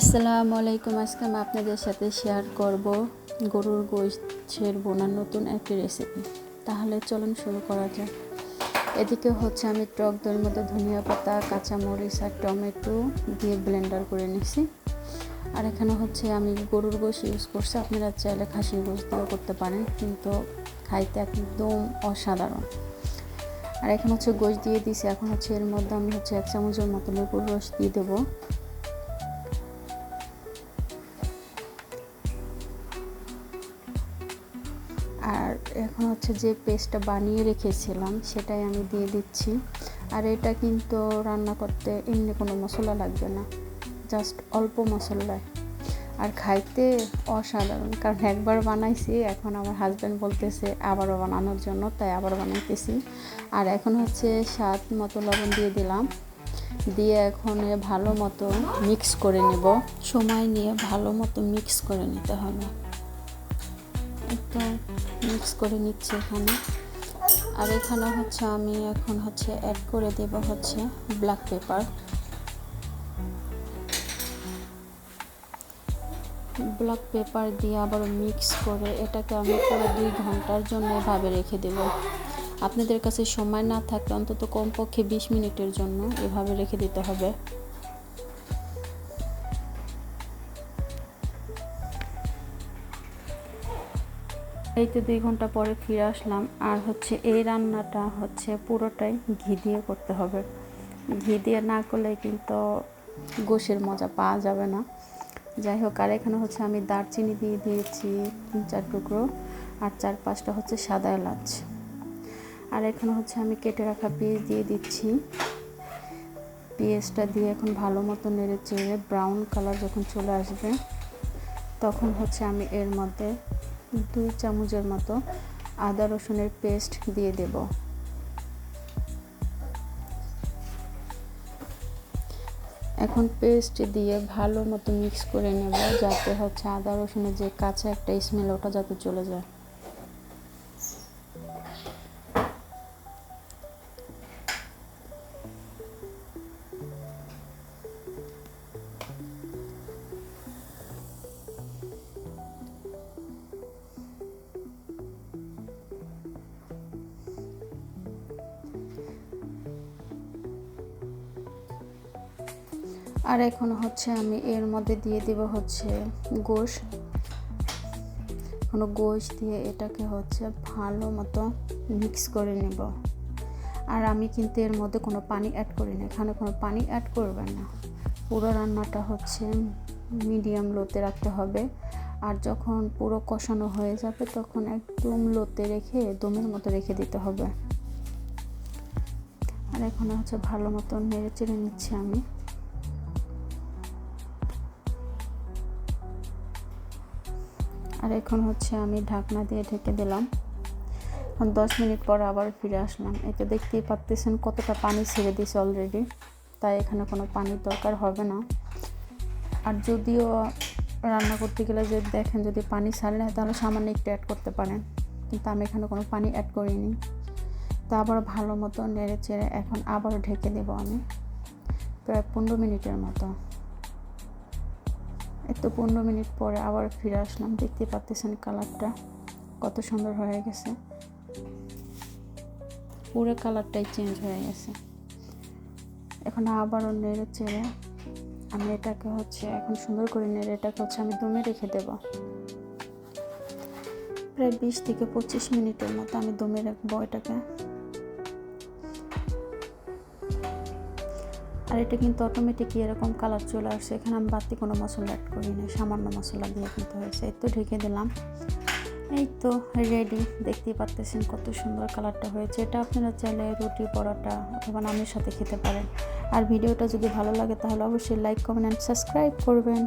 আসসালামু আলাইকুম। আজকে আমি আপনাদের সাথে শেয়ার করব গরুর গোশতের বোনার নতুন একটি রেসিপি। তাহলে চলুন শুরু করা যাক। এদিকে হচ্ছে আমি টক দইয়ের মধ্যে ধনিয়া পাতা, কাঁচামরিচ আর টমেটো দিয়ে ব্লেন্ডার করে নিয়েছি। আর এখানে হচ্ছে আমি গরুর গোশ ইউজ করছি, আপনারা চাইলে খাসির গোশ দিয়েও করতে পারেন, কিন্তু খাইতে একদম অসাধারণ। আর এখন হচ্ছে গোশ দিয়ে দিয়েছি। এখন হচ্ছে এর মধ্যে আমি 1 চামচের মতো লেবুর রস দিয়ে দেবো। আর এখন হচ্ছে যে পেস্টটা বানিয়ে রেখেছিলাম সেটাই আমি দিয়ে দিচ্ছি। আর এটা কিন্তু রান্না করতে এমনি কোনো মশলা লাগবে না, জাস্ট অল্প মশলায়, আর খাইতে অসাধারণ। কারণ একবার বানাইছি, এখন আমার হাজব্যান্ড বলতেছে আবারও বানানোর জন্য, তাই আবার বানাইতেছি। আর এখন হচ্ছে স্বাদ মতো লবণ দিয়ে দিলাম, দিয়ে এখন ভালো মতো মিক্স করে নেব। সময় নিয়ে ভালো মতো মিক্স করে নিতে হবে। একটু মিক্স করে নিচ্ছি এখানে। আর এখানে হচ্ছে আমি এখন হচ্ছে অ্যাড করে দেব হচ্ছে ব্ল্যাক পেপার দিয়ে আবার মিক্স করে এটাকে আমি পুরো 2 ঘন্টার জন্য এভাবে রেখে দেব। আপনাদের কাছে সময় না থাকলে অন্তত কমপক্ষে 20 মিনিটের জন্য এভাবে রেখে দিতে হবে। এই তো 2 ঘন্টা পরে ফিরে আসলাম। আর হচ্ছে এই রান্নাটা হচ্ছে পুরোটাই ঘি দিয়ে করতে হবে। ঘি দিয়ে না করলে কিন্তু গোশের মজা পাওয়া যাবে না। যাই হোক, আর এখানে হচ্ছে আমি দারচিনি দিয়ে দিয়েছি 3-4 টুকরো, আর 4-5টা হচ্ছে সাদা এলাচ। আর এখানে হচ্ছে আমি কেটে রাখা পেঁয়াজ দিয়ে দিচ্ছি। পেঁয়াজটা দিয়ে এখন ভালো মতো নেড়ে চেড়ে ব্রাউন কালার যখন চলে আসবে, তখন হচ্ছে আমি এর মধ্যে 2 চামচের মতো আদা রসুনের পেস্ট দিয়ে দেব। এখন পেস্ট দিয়ে ভালো মতো মিক্স করে নেব, যাতে হচ্ছে আদা রসুনের যে কাঁচা একটা স্মেল ওটা যাতে চলে যায়। আর এখন হচ্ছে আমি এর মধ্যে দিয়ে দেব হচ্ছে গোশ। গোশ দিয়ে এটাকে হচ্ছে ভালো মতো মিক্স করে নেব। আর আমি কিন্তু এর মধ্যে কোনো পানি অ্যাড করি না, এখানে কোনো পানি অ্যাড করবেন না। পুরো রান্নাটা হচ্ছে মিডিয়াম লোতে রাখতে হবে। আর যখন পুরো কষানো হয়ে যাবে তখন একদম লোতে রেখে দমের মতো রেখে দিতে হবে। আর এখন হচ্ছে ভালো মতো নেড়ে চেড়ে নিচ্ছি আমি। আর এখন হচ্ছে আমি ঢাকনা দিয়ে ঢেকে দিলাম। 10 মিনিট পর আবার ফিরে আসলাম। এটা দেখতেই পাচ্ছেন কতটা পানি ছেড়ে দিয়েছে অলরেডি, তাই এখানে কোনো পানির দরকার হবে না। আর যদিও রান্না করতে গেলে যদি দেখেন যদি পানি ছাড়লে তাহলে সামান্য একটু অ্যাড করতে পারেন, কিন্তু আমি এখানে কোনো পানি অ্যাড করিনি। তা আবার ভালো মতো নেড়ে চেড়ে এখন আবারও ঢেকে দেব আমি প্রায় 15 মিনিটের মতো। তো 15 মিনিট পরে আবার ফিরে আসলাম। দেখতে পাচ্ছেন কালারটা কত সুন্দর হয়ে গেছে, পুরো কালারটাই চেঞ্জ হয়ে গেছে। এখন আবারও নেড়ে চেড়ে আমি এটাকে হচ্ছে এখন সুন্দর করে নেড়ে এটাকে হচ্ছে আমি দমে রেখে দেব। প্রায় 20 থেকে 25 মিনিটের মতো আমি দমে রাখবো এটাকে। আর এটা কিন্তু অটোমেটিকই এরকম কালার চলে আসছে, এখানে আমি বাড়তি কোনো মশলা অ্যাড করি না, সামান্য মশলা দিয়ে কিন্তু হয়েছে। এই তো ঢেকে দিলাম। এই তো রেডি। দেখতেই পাচ্ছেন কত সুন্দর কালারটা হয়েছে। এটা আপনারা চাইলে রুটি, পরোটা অথবা নানের সাথে খেতে পারেন। আর ভিডিওটা যদি ভালো লাগে তাহলে অবশ্যই লাইক, কমেন্ট অ্যান্ড সাবস্ক্রাইব করবেন।